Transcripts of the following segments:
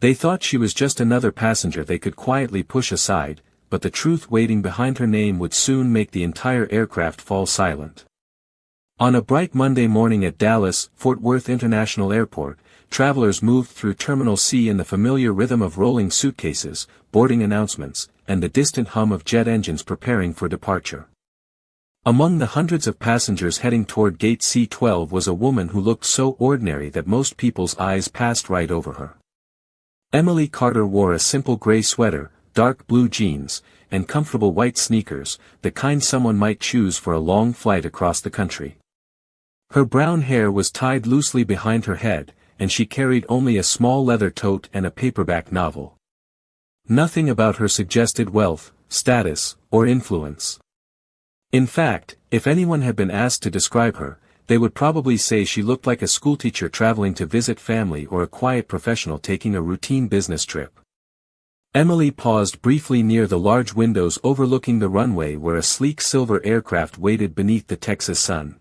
They thought she was just another passenger they could quietly push aside, but the truth waiting behind her name would soon make the entire aircraft fall silent. On a bright Monday morning at Dallas-Fort Worth International Airport, travelers moved through Terminal C in the familiar rhythm of rolling suitcases, boarding announcements, and the distant hum of jet engines preparing for departure. Among the hundreds of passengers heading toward Gate C-12 was a woman who looked so ordinary that most people's eyes passed right over her. Emily Carter wore a simple gray sweater, dark blue jeans, and comfortable white sneakers, the kind someone might choose for a long flight across the country. Her brown hair was tied loosely behind her head, and she carried only a small leather tote and a paperback novel. Nothing about her suggested wealth, status, or influence. In fact, if anyone had been asked to describe her, they would probably say she looked like a schoolteacher traveling to visit family or a quiet professional taking a routine business trip. Emily paused briefly near the large windows overlooking the runway where a sleek silver aircraft waited beneath the Texas sun.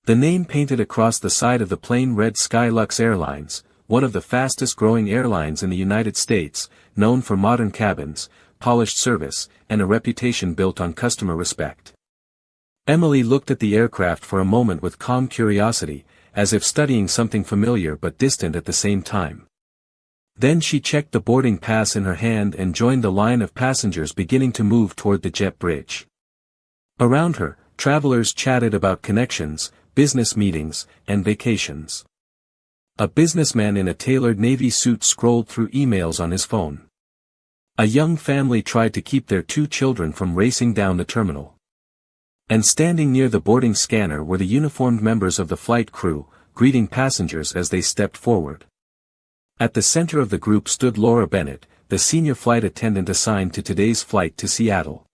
The name painted across the side of the plane read Skylux Airlines, one of the fastest-growing airlines in the United States, known for modern cabins, polished service, and a reputation built on customer respect. Emily looked at the aircraft for a moment with calm curiosity, as if studying something familiar but distant at the same time. Then she checked the boarding pass in her hand and joined the line of passengers beginning to move toward the jet bridge. Around her, travelers chatted about connections, business meetings, and vacations. A businessman in a tailored navy suit scrolled through emails on his phone. A young family tried to keep their 2 children from racing down the terminal. And standing near the boarding scanner were the uniformed members of the flight crew, greeting passengers as they stepped forward. At the center of the group stood Laura Bennett, the senior flight attendant assigned to today's flight to Seattle.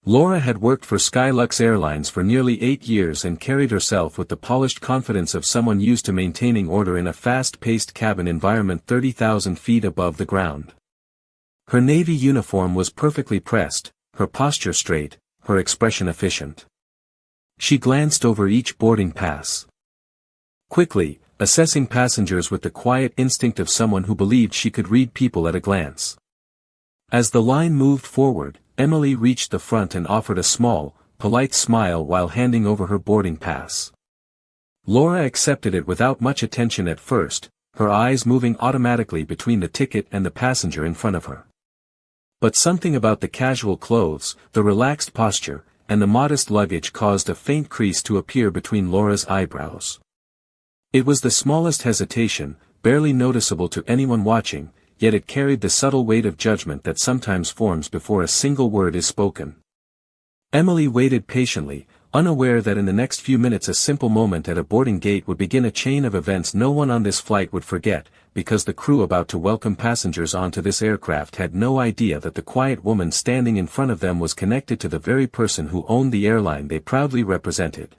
Laura had worked for Skylux Airlines for nearly 8 years and carried herself with the polished confidence of someone used to maintaining order in a fast-paced cabin environment 30,000 feet above the ground. Her navy uniform was perfectly pressed, her posture straight, her expression efficient. She glanced over each boarding pass. Quickly, assessing passengers with the quiet instinct of someone who believed she could read people at a glance. As the line moved forward, Emily reached the front and offered a small, polite smile while handing over her boarding pass. Laura accepted it without much attention at first, her eyes moving automatically between the ticket and the passenger in front of her. But something about the casual clothes, the relaxed posture, and the modest luggage caused a faint crease to appear between Laura's eyebrows. It was the smallest hesitation, barely noticeable to anyone watching, yet it carried the subtle weight of judgment that sometimes forms before a single word is spoken. Emily waited patiently, unaware that in the next few minutes a simple moment at a boarding gate would begin a chain of events no one on this flight would forget, because the crew about to welcome passengers onto this aircraft had no idea that the quiet woman standing in front of them was connected to the very person who owned the airline they proudly represented.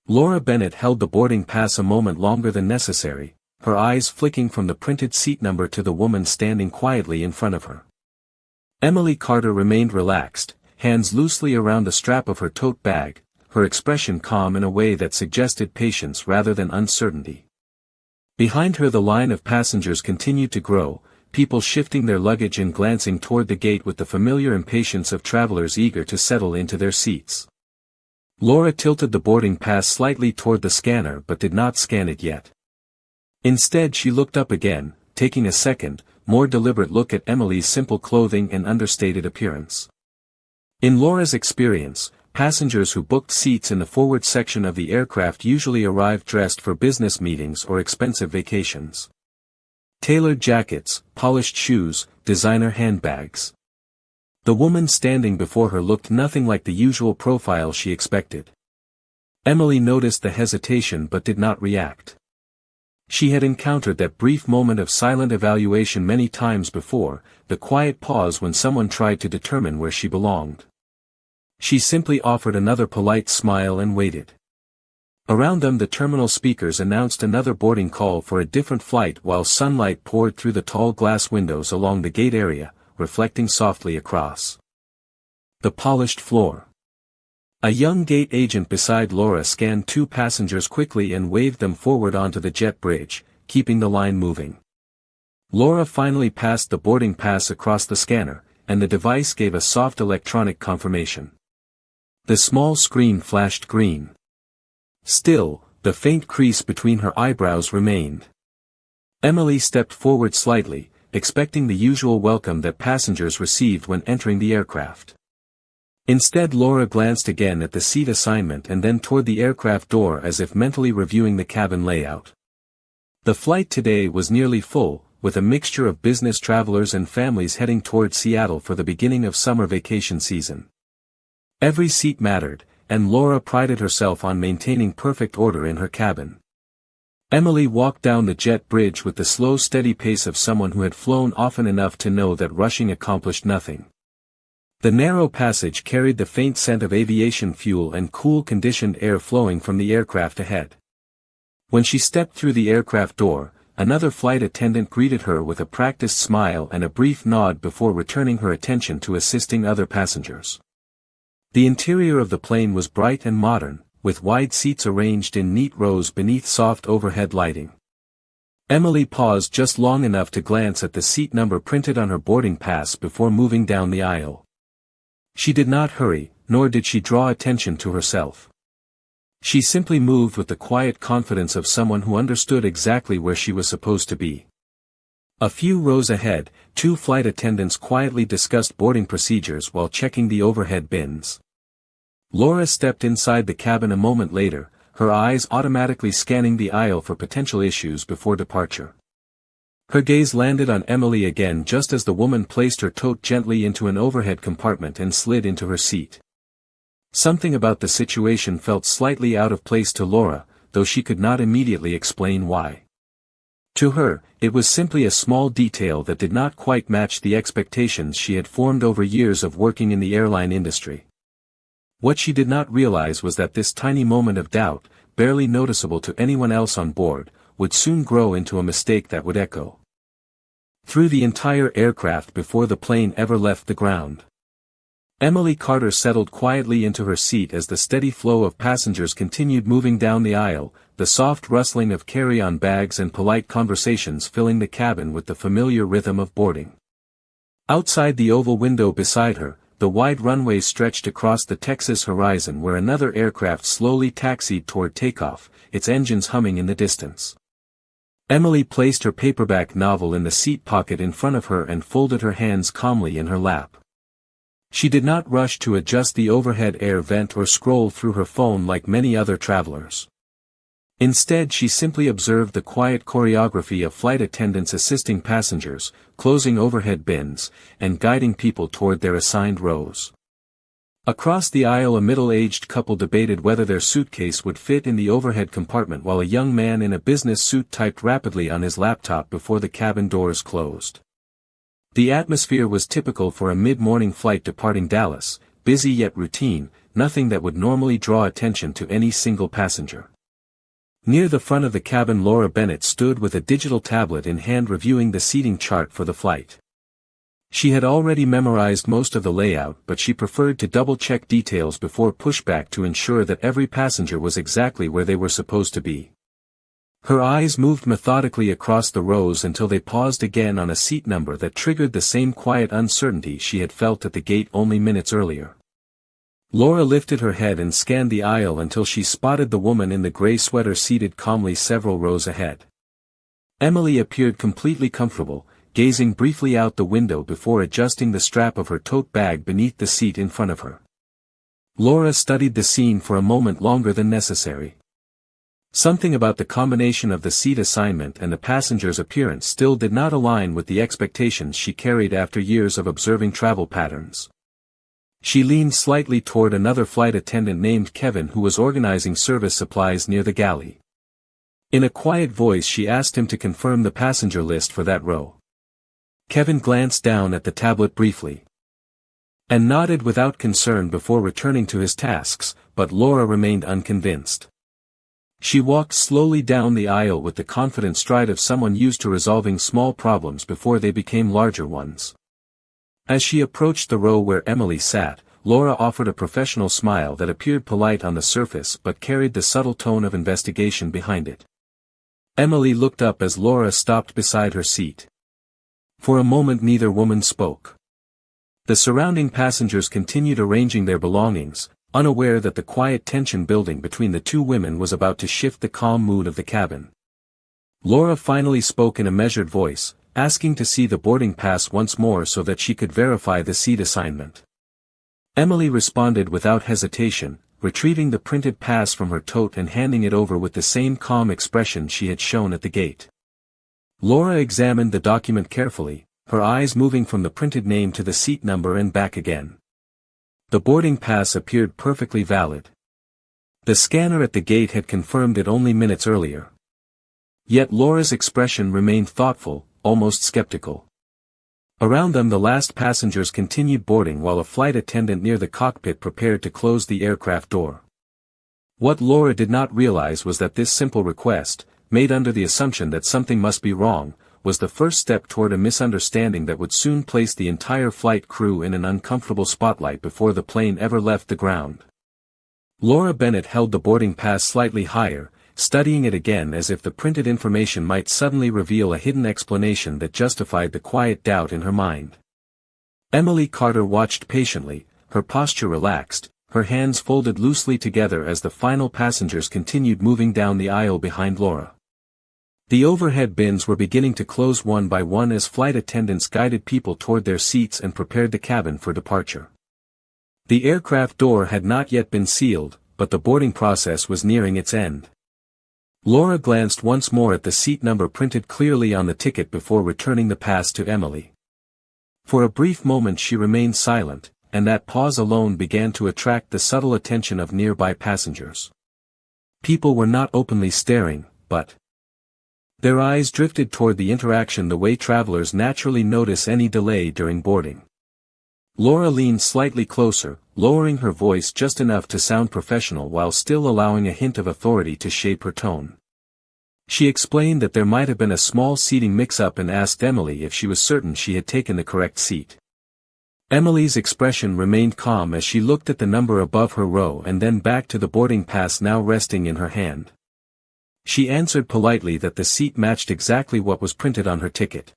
Laura Bennett held the boarding pass a moment longer than necessary, her eyes flicking from the printed seat number to the woman standing quietly in front of her. Emily Carter remained relaxed, hands loosely around the strap of her tote bag, her expression calm in a way that suggested patience rather than uncertainty. Behind her the line of passengers continued to grow, people shifting their luggage and glancing toward the gate with the familiar impatience of travelers eager to settle into their seats. Laura tilted the boarding pass slightly toward the scanner but did not scan it yet. Instead she looked up again, taking a second, more deliberate look at Emily's simple clothing and understated appearance. In Laura's experience, passengers who booked seats in the forward section of the aircraft usually arrived dressed for business meetings or expensive vacations. Tailored jackets, polished shoes, designer handbags. The woman standing before her looked nothing like the usual profile she expected. Emily noticed the hesitation but did not react. She had encountered that brief moment of silent evaluation many times before, the quiet pause when someone tried to determine where she belonged. She simply offered another polite smile and waited. Around them the terminal speakers announced another boarding call for a different flight while sunlight poured through the tall glass windows along the gate area, reflecting softly across the polished floor. A young gate agent beside Laura scanned 2 passengers quickly and waved them forward onto the jet bridge, keeping the line moving. Laura finally passed the boarding pass across the scanner, and the device gave a soft electronic confirmation. The small screen flashed green. Still, the faint crease between her eyebrows remained. Emily stepped forward slightly, expecting the usual welcome that passengers received when entering the aircraft. Instead, Laura glanced again at the seat assignment and then toward the aircraft door as if mentally reviewing the cabin layout. The flight today was nearly full, with a mixture of business travelers and families heading toward Seattle for the beginning of summer vacation season. Every seat mattered, and Laura prided herself on maintaining perfect order in her cabin. Emily walked down the jet bridge with the slow steady pace of someone who had flown often enough to know that rushing accomplished nothing. The narrow passage carried the faint scent of aviation fuel and cool conditioned air flowing from the aircraft ahead. When she stepped through the aircraft door, another flight attendant greeted her with a practiced smile and a brief nod before returning her attention to assisting other passengers. The interior of the plane was bright and modern, with wide seats arranged in neat rows beneath soft overhead lighting. Emily paused just long enough to glance at the seat number printed on her boarding pass before moving down the aisle. She did not hurry, nor did she draw attention to herself. She simply moved with the quiet confidence of someone who understood exactly where she was supposed to be. A few rows ahead, two flight attendants quietly discussed boarding procedures while checking the overhead bins. Laura stepped inside the cabin a moment later, her eyes automatically scanning the aisle for potential issues before departure. Her gaze landed on Emily again just as the woman placed her tote gently into an overhead compartment and slid into her seat. Something about the situation felt slightly out of place to Laura, though she could not immediately explain why. To her, it was simply a small detail that did not quite match the expectations she had formed over years of working in the airline industry. What she did not realize was that this tiny moment of doubt, barely noticeable to anyone else on board, would soon grow into a mistake that would echo through the entire aircraft before the plane ever left the ground. Emily Carter settled quietly into her seat as the steady flow of passengers continued moving down the aisle, the soft rustling of carry-on bags and polite conversations filling the cabin with the familiar rhythm of boarding. Outside the oval window beside her, the wide runway stretched across the Texas horizon where another aircraft slowly taxied toward takeoff, its engines humming in the distance. Emily placed her paperback novel in the seat pocket in front of her and folded her hands calmly in her lap. She did not rush to adjust the overhead air vent or scroll through her phone like many other travelers. Instead, she simply observed the quiet choreography of flight attendants assisting passengers, closing overhead bins, and guiding people toward their assigned rows. Across the aisle, a middle-aged couple debated whether their suitcase would fit in the overhead compartment while a young man in a business suit typed rapidly on his laptop before the cabin doors closed. The atmosphere was typical for a mid-morning flight departing Dallas, busy yet routine, nothing that would normally draw attention to any single passenger. Near the front of the cabin, Laura Bennett stood with a digital tablet in hand reviewing the seating chart for the flight. She had already memorized most of the layout, but she preferred to double-check details before pushback to ensure that every passenger was exactly where they were supposed to be. Her eyes moved methodically across the rows until they paused again on a seat number that triggered the same quiet uncertainty she had felt at the gate only minutes earlier. Laura lifted her head and scanned the aisle until she spotted the woman in the gray sweater seated calmly several rows ahead. Emily appeared completely comfortable, gazing briefly out the window before adjusting the strap of her tote bag beneath the seat in front of her. Laura studied the scene for a moment longer than necessary. Something about the combination of the seat assignment and the passenger's appearance still did not align with the expectations she carried after years of observing travel patterns. She leaned slightly toward another flight attendant named Kevin who was organizing service supplies near the galley. In a quiet voice she asked him to confirm the passenger list for that row. Kevin glanced down at the tablet briefly and nodded without concern before returning to his tasks, but Laura remained unconvinced. She walked slowly down the aisle with the confident stride of someone used to resolving small problems before they became larger ones. As she approached the row where Emily sat, Laura offered a professional smile that appeared polite on the surface but carried the subtle tone of investigation behind it. Emily looked up as Laura stopped beside her seat. For a moment neither woman spoke. The surrounding passengers continued arranging their belongings, unaware that the quiet tension building between the two women was about to shift the calm mood of the cabin. Laura finally spoke in a measured voice, asking to see the boarding pass once more so that she could verify the seat assignment. Emily responded without hesitation, retrieving the printed pass from her tote and handing it over with the same calm expression she had shown at the gate. Laura examined the document carefully, her eyes moving from the printed name to the seat number and back again. The boarding pass appeared perfectly valid. The scanner at the gate had confirmed it only minutes earlier. Yet Laura's expression remained thoughtful, almost skeptical. Around them the last passengers continued boarding while a flight attendant near the cockpit prepared to close the aircraft door. What Laura did not realize was that this simple request, made under the assumption that something must be wrong, was the first step toward a misunderstanding that would soon place the entire flight crew in an uncomfortable spotlight before the plane ever left the ground. Laura Bennett held the boarding pass slightly higher, studying it again as if the printed information might suddenly reveal a hidden explanation that justified the quiet doubt in her mind. Emily Carter watched patiently, her posture relaxed, her hands folded loosely together as the final passengers continued moving down the aisle behind Laura. The overhead bins were beginning to close one by one as flight attendants guided people toward their seats and prepared the cabin for departure. The aircraft door had not yet been sealed, but the boarding process was nearing its end. Laura glanced once more at the seat number printed clearly on the ticket before returning the pass to Emily. For a brief moment she remained silent, and that pause alone began to attract the subtle attention of nearby passengers. People were not openly staring, but their eyes drifted toward the interaction the way travelers naturally notice any delay during boarding. Laura leaned slightly closer, lowering her voice just enough to sound professional while still allowing a hint of authority to shape her tone. She explained that there might have been a small seating mix-up and asked Emily if she was certain she had taken the correct seat. Emily's expression remained calm as she looked at the number above her row and then back to the boarding pass now resting in her hand. She answered politely that the seat matched exactly what was printed on her ticket.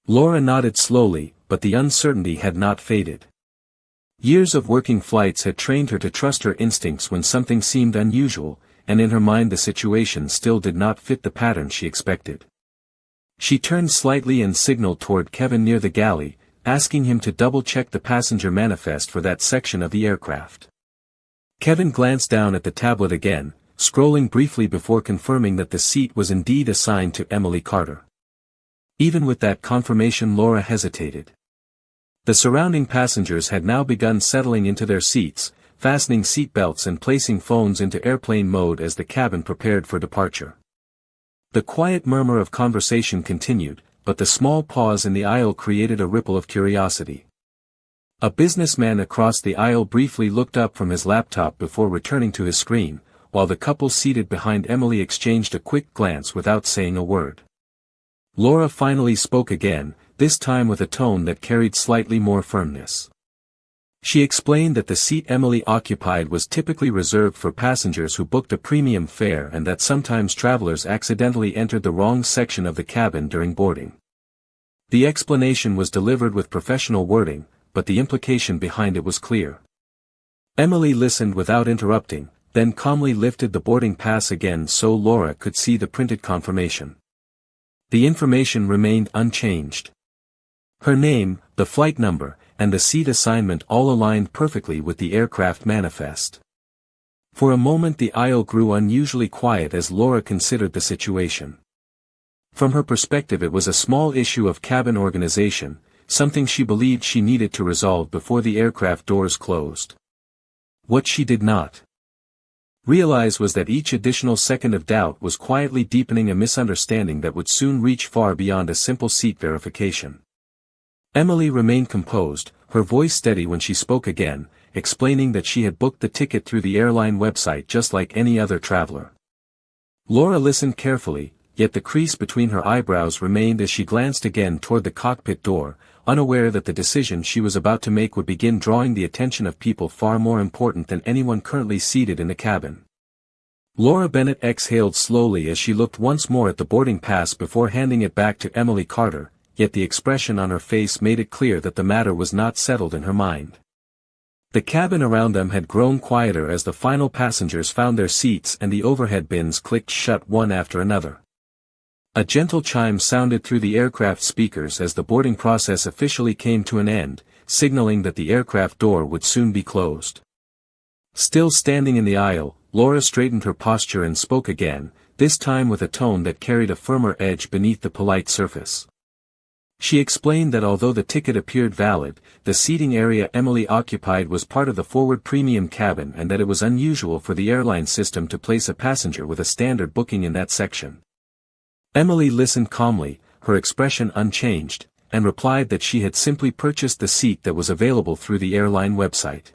Laura nodded slowly, but the uncertainty had not faded. Years of working flights had trained her to trust her instincts when something seemed unusual, and in her mind the situation still did not fit the pattern she expected. She turned slightly and signaled toward Kevin near the galley, asking him to double-check the passenger manifest for that section of the aircraft. Kevin glanced down at the tablet again, scrolling briefly before confirming that the seat was indeed assigned to Emily Carter. Even with that confirmation Laura hesitated. The surrounding passengers had now begun settling into their seats, fastening seatbelts and placing phones into airplane mode as the cabin prepared for departure. The quiet murmur of conversation continued, but the small pause in the aisle created a ripple of curiosity. A businessman across the aisle briefly looked up from his laptop before returning to his screen, while the couple seated behind Emily exchanged a quick glance without saying a word. Laura finally spoke again, this time with a tone that carried slightly more firmness. She explained that the seat Emily occupied was typically reserved for passengers who booked a premium fare and that sometimes travelers accidentally entered the wrong section of the cabin during boarding. The explanation was delivered with professional wording, but the implication behind it was clear. Emily listened without interrupting, then calmly lifted the boarding pass again so Laura could see the printed confirmation. The information remained unchanged. Her name, the flight number, and the seat assignment all aligned perfectly with the aircraft manifest. For a moment the aisle grew unusually quiet as Laura considered the situation. From her perspective it was a small issue of cabin organization, something she believed she needed to resolve before the aircraft doors closed. What she did not realize was that each additional second of doubt was quietly deepening a misunderstanding that would soon reach far beyond a simple seat verification. Emily remained composed, her voice steady when she spoke again, explaining that she had booked the ticket through the airline website just like any other traveler. Laura listened carefully, yet the crease between her eyebrows remained as she glanced again toward the cockpit door, unaware that the decision she was about to make would begin drawing the attention of people far more important than anyone currently seated in the cabin. Laura Bennett exhaled slowly as she looked once more at the boarding pass before handing it back to Emily Carter, yet the expression on her face made it clear that the matter was not settled in her mind. The cabin around them had grown quieter as the final passengers found their seats and the overhead bins clicked shut one after another. A gentle chime sounded through the aircraft speakers as the boarding process officially came to an end, signaling that the aircraft door would soon be closed. Still standing in the aisle, Laura straightened her posture and spoke again, this time with a tone that carried a firmer edge beneath the polite surface. She explained that although the ticket appeared valid, the seating area Emily occupied was part of the forward premium cabin and that it was unusual for the airline system to place a passenger with a standard booking in that section. Emily listened calmly, her expression unchanged, and replied that she had simply purchased the seat that was available through the airline website.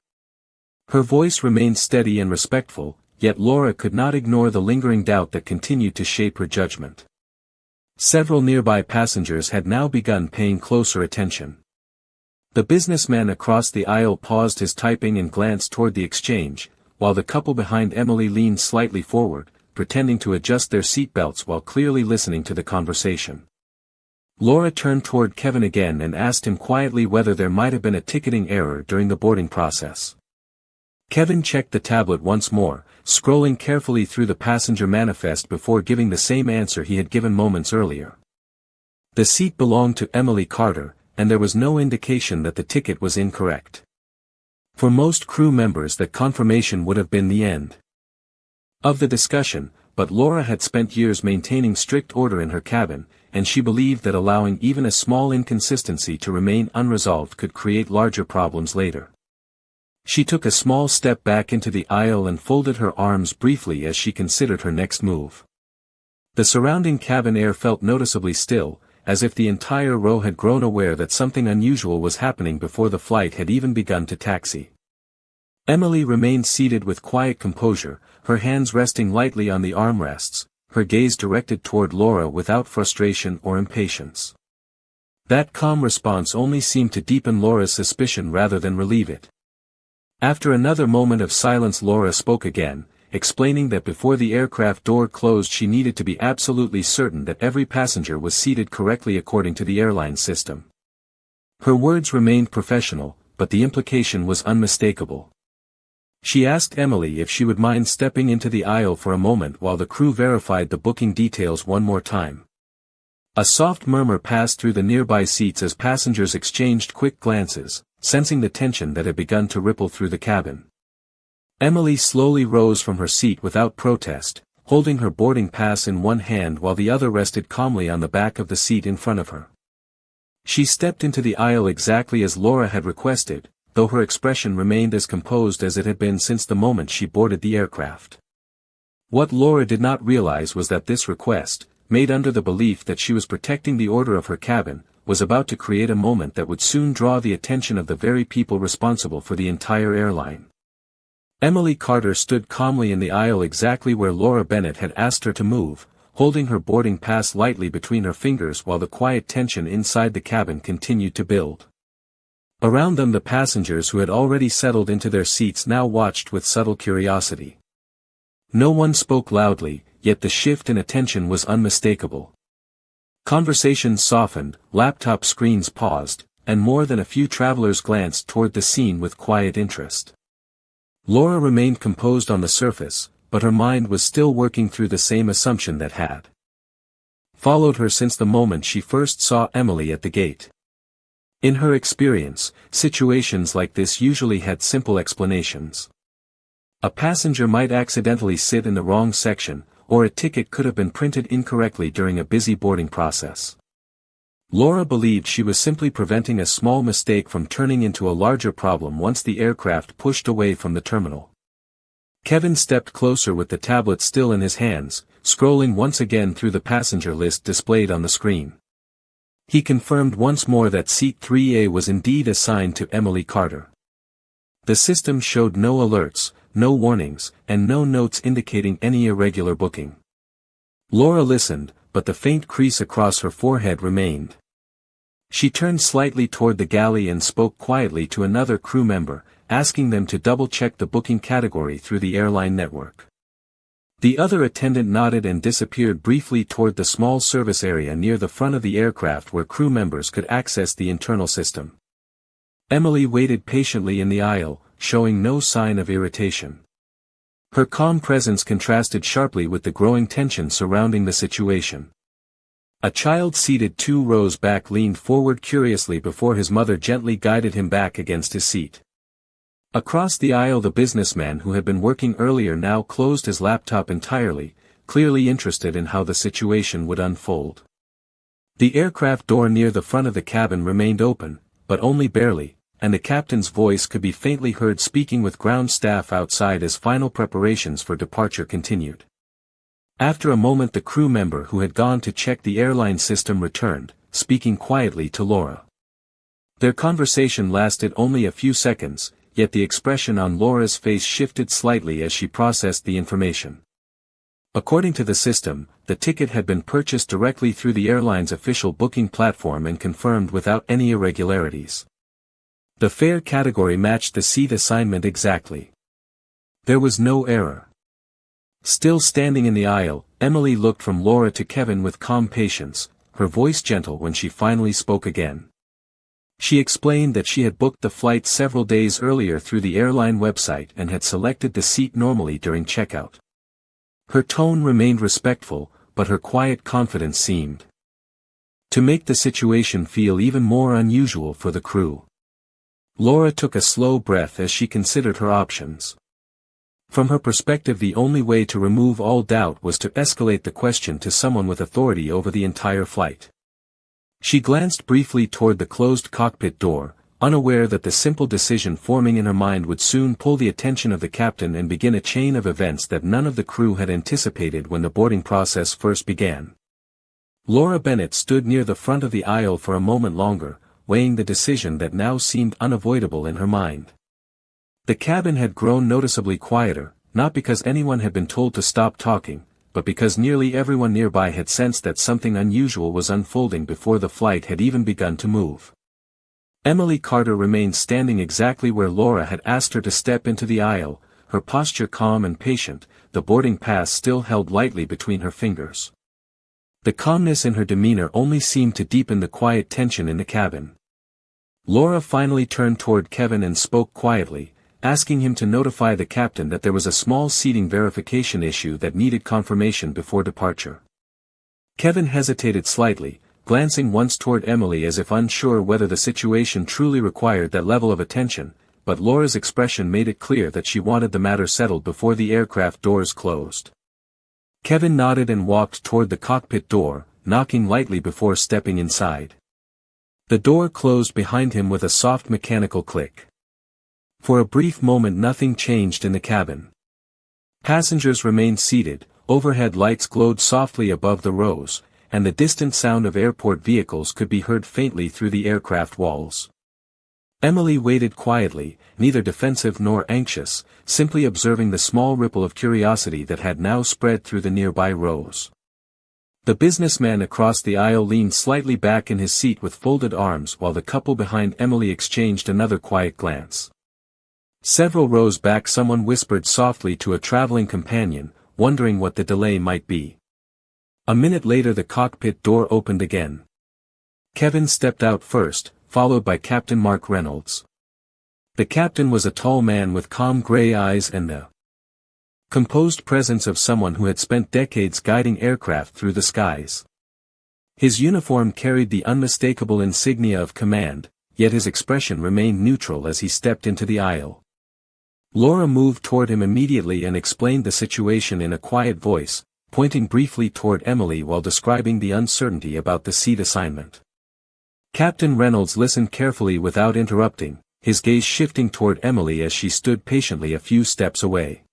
Her voice remained steady and respectful, yet Laura could not ignore the lingering doubt that continued to shape her judgment. Several nearby passengers had now begun paying closer attention. The businessman across the aisle paused his typing and glanced toward the exchange, while the couple behind Emily leaned slightly forward, pretending to adjust their seatbelts while clearly listening to the conversation. Laura turned toward Kevin again and asked him quietly whether there might have been a ticketing error during the boarding process. Kevin checked the tablet once more, scrolling carefully through the passenger manifest before giving the same answer he had given moments earlier. The seat belonged to Emily Carter, and there was no indication that the ticket was incorrect. For most crew members that confirmation would have been the end of the discussion, but Laura had spent years maintaining strict order in her cabin, and she believed that allowing even a small inconsistency to remain unresolved could create larger problems later. She took a small step back into the aisle and folded her arms briefly as she considered her next move. The surrounding cabin air felt noticeably still, as if the entire row had grown aware that something unusual was happening before the flight had even begun to taxi. Emily remained seated with quiet composure, her hands resting lightly on the armrests, her gaze directed toward Laura without frustration or impatience. That calm response only seemed to deepen Laura's suspicion rather than relieve it. After another moment of silence, Laura spoke again, explaining that before the aircraft door closed she needed to be absolutely certain that every passenger was seated correctly according to the airline system. Her words remained professional, but the implication was unmistakable. She asked Emily if she would mind stepping into the aisle for a moment while the crew verified the booking details one more time. A soft murmur passed through the nearby seats as passengers exchanged quick glances, sensing the tension that had begun to ripple through the cabin. Emily slowly rose from her seat without protest, holding her boarding pass in one hand while the other rested calmly on the back of the seat in front of her. She stepped into the aisle exactly as Laura had requested, though her expression remained as composed as it had been since the moment she boarded the aircraft. What Laura did not realize was that this request, made under the belief that she was protecting the order of her cabin, was about to create a moment that would soon draw the attention of the very people responsible for the entire airline. Emily Carter stood calmly in the aisle exactly where Laura Bennett had asked her to move, holding her boarding pass lightly between her fingers while the quiet tension inside the cabin continued to build. Around them the passengers who had already settled into their seats now watched with subtle curiosity. No one spoke loudly, yet the shift in attention was unmistakable. Conversations softened, laptop screens paused, and more than a few travelers glanced toward the scene with quiet interest. Laura remained composed on the surface, but her mind was still working through the same assumption that had followed her since the moment she first saw Emily at the gate. In her experience, situations like this usually had simple explanations. A passenger might accidentally sit in the wrong section, or a ticket could have been printed incorrectly during a busy boarding process. Laura believed she was simply preventing a small mistake from turning into a larger problem once the aircraft pushed away from the terminal. Kevin stepped closer with the tablet still in his hands, scrolling once again through the passenger list displayed on the screen. He confirmed once more that seat 3A was indeed assigned to Emily Carter. The system showed no alerts, no warnings, and no notes indicating any irregular booking. Laura listened, but the faint crease across her forehead remained. She turned slightly toward the galley and spoke quietly to another crew member, asking them to double-check the booking category through the airline network. The other attendant nodded and disappeared briefly toward the small service area near the front of the aircraft where crew members could access the internal system. Emily waited patiently in the aisle, showing no sign of irritation. Her calm presence contrasted sharply with the growing tension surrounding the situation. A child seated 2 rows back leaned forward curiously before his mother gently guided him back against his seat. Across the aisle, the businessman who had been working earlier now closed his laptop entirely, clearly interested in how the situation would unfold. The aircraft door near the front of the cabin remained open, but only barely, and the captain's voice could be faintly heard speaking with ground staff outside as final preparations for departure continued. After a moment, the crew member who had gone to check the airline system returned, speaking quietly to Laura. Their conversation lasted only a few seconds, yet the expression on Laura's face shifted slightly as she processed the information. According to the system, the ticket had been purchased directly through the airline's official booking platform and confirmed without any irregularities. The fare category matched the seat assignment exactly. There was no error. Still standing in the aisle, Emily looked from Laura to Kevin with calm patience, her voice gentle when she finally spoke again. She explained that she had booked the flight several days earlier through the airline website and had selected the seat normally during checkout. Her tone remained respectful, but her quiet confidence seemed to make the situation feel even more unusual for the crew. Laura took a slow breath as she considered her options. From her perspective, the only way to remove all doubt was to escalate the question to someone with authority over the entire flight. She glanced briefly toward the closed cockpit door, unaware that the simple decision forming in her mind would soon pull the attention of the captain and begin a chain of events that none of the crew had anticipated when the boarding process first began. Laura Bennett stood near the front of the aisle for a moment longer, weighing the decision that now seemed unavoidable in her mind. The cabin had grown noticeably quieter, not because anyone had been told to stop talking, but because nearly everyone nearby had sensed that something unusual was unfolding before the flight had even begun to move. Emily Carter remained standing exactly where Laura had asked her to step into the aisle, her posture calm and patient, the boarding pass still held lightly between her fingers. The calmness in her demeanor only seemed to deepen the quiet tension in the cabin. Laura finally turned toward Kevin and spoke quietly, asking him to notify the captain that there was a small seating verification issue that needed confirmation before departure. Kevin hesitated slightly, glancing once toward Emily as if unsure whether the situation truly required that level of attention, but Laura's expression made it clear that she wanted the matter settled before the aircraft doors closed. Kevin nodded and walked toward the cockpit door, knocking lightly before stepping inside. The door closed behind him with a soft mechanical click. For a brief moment nothing changed in the cabin. Passengers remained seated, overhead lights glowed softly above the rows, and the distant sound of airport vehicles could be heard faintly through the aircraft walls. Emily waited quietly, neither defensive nor anxious, simply observing the small ripple of curiosity that had now spread through the nearby rows. The businessman across the aisle leaned slightly back in his seat with folded arms while the couple behind Emily exchanged another quiet glance. Several rows back someone whispered softly to a traveling companion, wondering what the delay might be. A minute later the cockpit door opened again. Kevin stepped out first, followed by Captain Mark Reynolds. The captain was a tall man with calm gray eyes and the composed presence of someone who had spent decades guiding aircraft through the skies. His uniform carried the unmistakable insignia of command, yet his expression remained neutral as he stepped into the aisle. Laura moved toward him immediately and explained the situation in a quiet voice, pointing briefly toward Emily while describing the uncertainty about the seat assignment. Captain Reynolds listened carefully without interrupting, his gaze shifting toward Emily as she stood patiently a few steps away.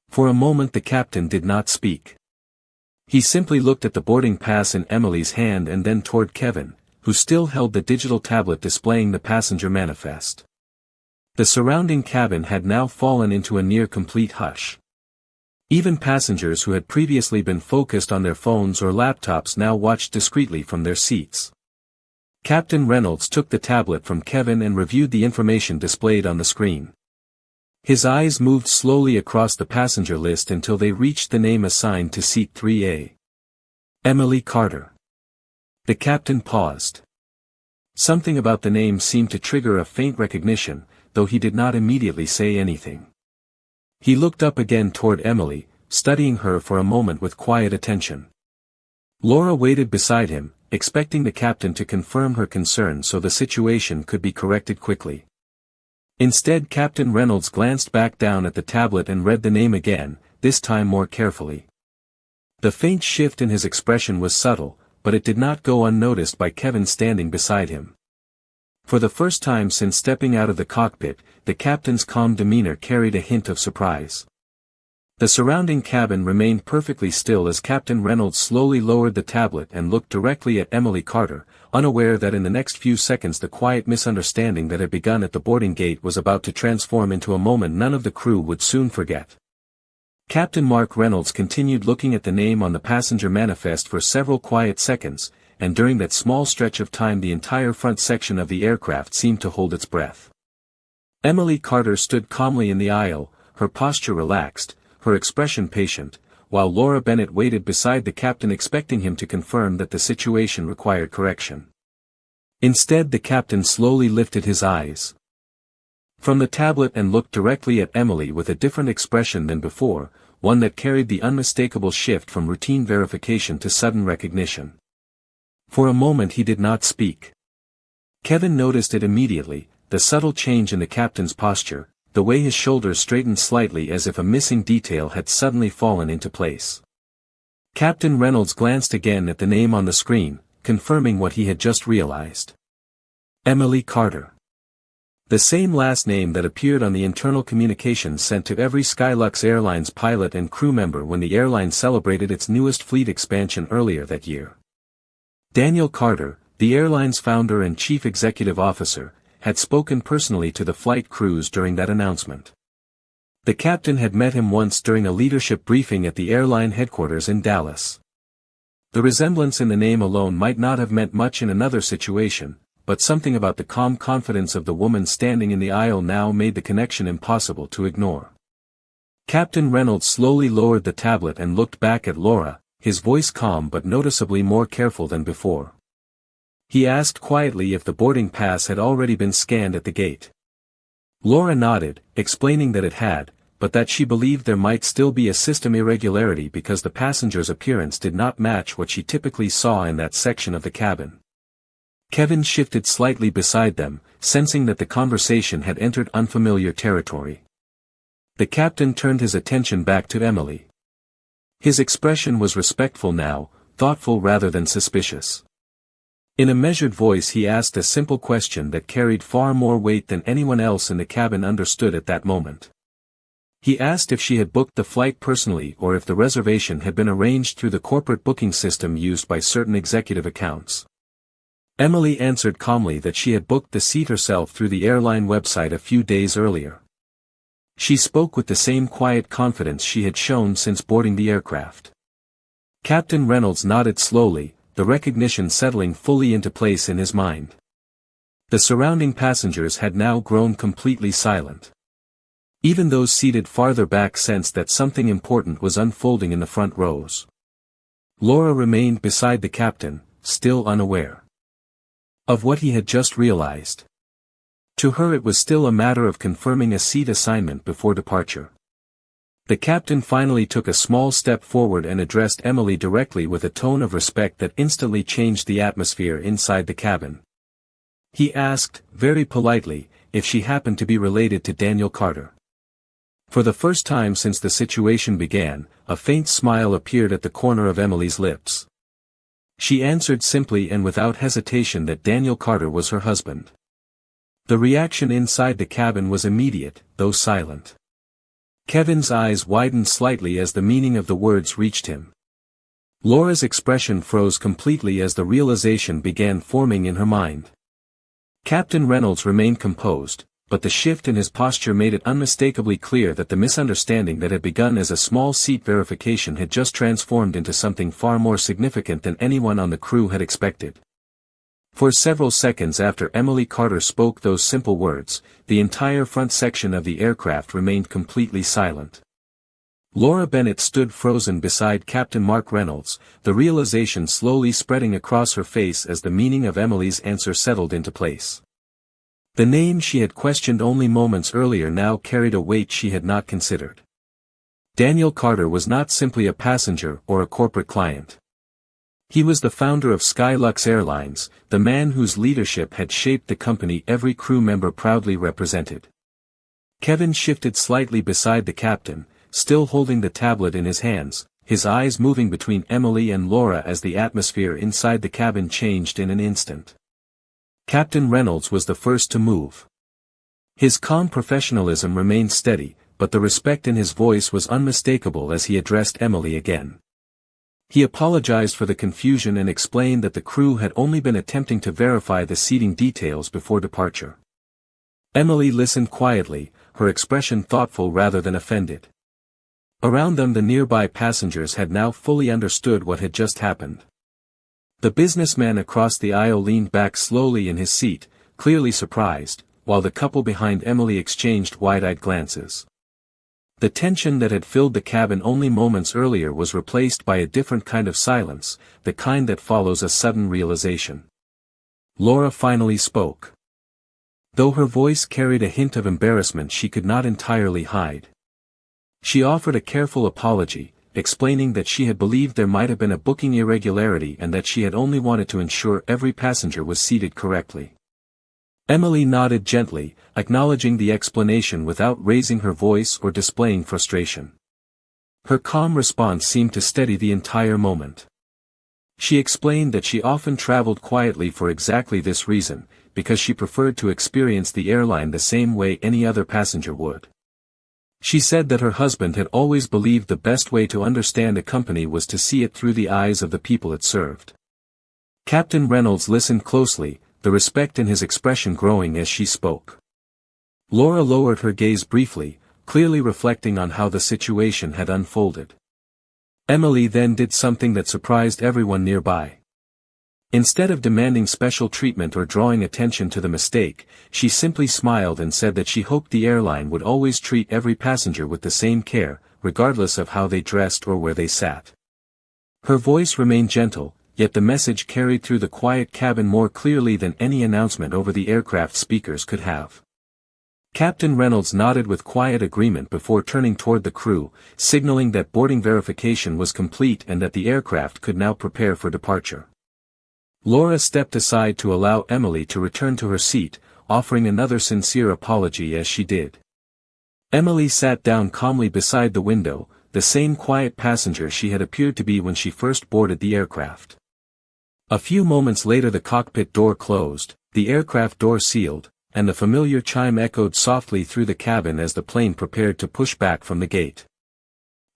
For a moment the captain did not speak. He simply looked at the boarding pass in Emily's hand and then toward Kevin, who still held the digital tablet displaying the passenger manifest. The surrounding cabin had now fallen into a near-complete hush. Even passengers who had previously been focused on their phones or laptops now watched discreetly from their seats. Captain Reynolds took the tablet from Kevin and reviewed the information displayed on the screen. His eyes moved slowly across the passenger list until they reached the name assigned to seat 3A. Emily Carter. The captain paused. Something about the name seemed to trigger a faint recognition, though he did not immediately say anything. He looked up again toward Emily, studying her for a moment with quiet attention. Laura waited beside him, expecting the captain to confirm her concern so the situation could be corrected quickly. Instead, Captain Reynolds glanced back down at the tablet and read the name again, this time more carefully. The faint shift in his expression was subtle, but it did not go unnoticed by Kevin standing beside him. For the first time since stepping out of the cockpit, the captain's calm demeanor carried a hint of surprise. The surrounding cabin remained perfectly still as Captain Reynolds slowly lowered the tablet and looked directly at Emily Carter, unaware that in the next few seconds the quiet misunderstanding that had begun at the boarding gate was about to transform into a moment none of the crew would soon forget. Captain Mark Reynolds continued looking at the name on the passenger manifest for several quiet seconds, and during that small stretch of time the entire front section of the aircraft seemed to hold its breath. Emily Carter stood calmly in the aisle, her posture relaxed, her expression patient, while Laura Bennett waited beside the captain expecting him to confirm that the situation required correction. Instead, the captain slowly lifted his eyes from the tablet and looked directly at Emily with a different expression than before, one that carried the unmistakable shift from routine verification to sudden recognition. For a moment he did not speak. Kevin noticed it immediately, the subtle change in the captain's posture, the way his shoulders straightened slightly as if a missing detail had suddenly fallen into place. Captain Reynolds glanced again at the name on the screen, confirming what he had just realized. Emily Carter. The same last name that appeared on the internal communications sent to every Skylux Airlines pilot and crew member when the airline celebrated its newest fleet expansion earlier that year. Daniel Carter, the airline's founder and chief executive officer, had spoken personally to the flight crews during that announcement. The captain had met him once during a leadership briefing at the airline headquarters in Dallas. The resemblance in the name alone might not have meant much in another situation, but something about the calm confidence of the woman standing in the aisle now made the connection impossible to ignore. Captain Reynolds slowly lowered the tablet and looked back at Laura, his voice calm but noticeably more careful than before. He asked quietly if the boarding pass had already been scanned at the gate. Laura nodded, explaining that it had, but that she believed there might still be a system irregularity because the passenger's appearance did not match what she typically saw in that section of the cabin. Kevin shifted slightly beside them, sensing that the conversation had entered unfamiliar territory. The captain turned his attention back to Emily. His expression was respectful now, thoughtful rather than suspicious. In a measured voice he asked a simple question that carried far more weight than anyone else in the cabin understood at that moment. He asked if she had booked the flight personally or if the reservation had been arranged through the corporate booking system used by certain executive accounts. Emily answered calmly that she had booked the seat herself through the airline website a few days earlier. She spoke with the same quiet confidence she had shown since boarding the aircraft. Captain Reynolds nodded slowly, the recognition settling fully into place in his mind. The surrounding passengers had now grown completely silent. Even those seated farther back sensed that something important was unfolding in the front rows. Laura remained beside the captain, still unaware of what he had just realized. To her it was still a matter of confirming a seat assignment before departure. The captain finally took a small step forward and addressed Emily directly with a tone of respect that instantly changed the atmosphere inside the cabin. He asked, very politely, if she happened to be related to Daniel Carter. For the first time since the situation began, a faint smile appeared at the corner of Emily's lips. She answered simply and without hesitation that Daniel Carter was her husband. The reaction inside the cabin was immediate, though silent. Kevin's eyes widened slightly as the meaning of the words reached him. Laura's expression froze completely as the realization began forming in her mind. Captain Reynolds remained composed, but the shift in his posture made it unmistakably clear that the misunderstanding that had begun as a small seat verification had just transformed into something far more significant than anyone on the crew had expected. For several seconds after Emily Carter spoke those simple words, the entire front section of the aircraft remained completely silent. Laura Bennett stood frozen beside Captain Mark Reynolds, the realization slowly spreading across her face as the meaning of Emily's answer settled into place. The name she had questioned only moments earlier now carried a weight she had not considered. Daniel Carter was not simply a passenger or a corporate client. He was the founder of Skylux Airlines, the man whose leadership had shaped the company every crew member proudly represented. Kevin shifted slightly beside the captain, still holding the tablet in his hands, his eyes moving between Emily and Laura as the atmosphere inside the cabin changed in an instant. Captain Reynolds was the first to move. His calm professionalism remained steady, but the respect in his voice was unmistakable as he addressed Emily again. He apologized for the confusion and explained that the crew had only been attempting to verify the seating details before departure. Emily listened quietly, her expression thoughtful rather than offended. Around them the nearby passengers had now fully understood what had just happened. The businessman across the aisle leaned back slowly in his seat, clearly surprised, while the couple behind Emily exchanged wide-eyed glances. The tension that had filled the cabin only moments earlier was replaced by a different kind of silence, the kind that follows a sudden realization. Laura finally spoke. Though her voice carried a hint of embarrassment she could not entirely hide. She offered a careful apology, explaining that she had believed there might have been a booking irregularity and that she had only wanted to ensure every passenger was seated correctly. Emily nodded gently, acknowledging the explanation without raising her voice or displaying frustration. Her calm response seemed to steady the entire moment. She explained that she often traveled quietly for exactly this reason, because she preferred to experience the airline the same way any other passenger would. She said that her husband had always believed the best way to understand a company was to see it through the eyes of the people it served. Captain Reynolds listened closely, the respect in his expression growing as she spoke. Laura lowered her gaze briefly, clearly reflecting on how the situation had unfolded. Emily then did something that surprised everyone nearby. Instead of demanding special treatment or drawing attention to the mistake, she simply smiled and said that she hoped the airline would always treat every passenger with the same care, regardless of how they dressed or where they sat. Her voice remained gentle, yet the message carried through the quiet cabin more clearly than any announcement over the aircraft speakers could have. Captain Reynolds nodded with quiet agreement before turning toward the crew, signaling that boarding verification was complete and that the aircraft could now prepare for departure. Laura stepped aside to allow Emily to return to her seat, offering another sincere apology as she did. Emily sat down calmly beside the window, the same quiet passenger she had appeared to be when she first boarded the aircraft. A few moments later the cockpit door closed, the aircraft door sealed, and the familiar chime echoed softly through the cabin as the plane prepared to push back from the gate.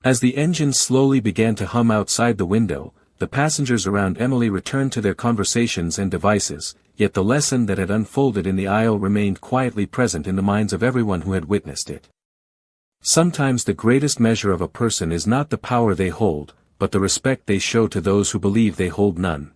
As the engine slowly began to hum outside the window, the passengers around Emily returned to their conversations and devices, yet the lesson that had unfolded in the aisle remained quietly present in the minds of everyone who had witnessed it. Sometimes the greatest measure of a person is not the power they hold, but the respect they show to those who believe they hold none.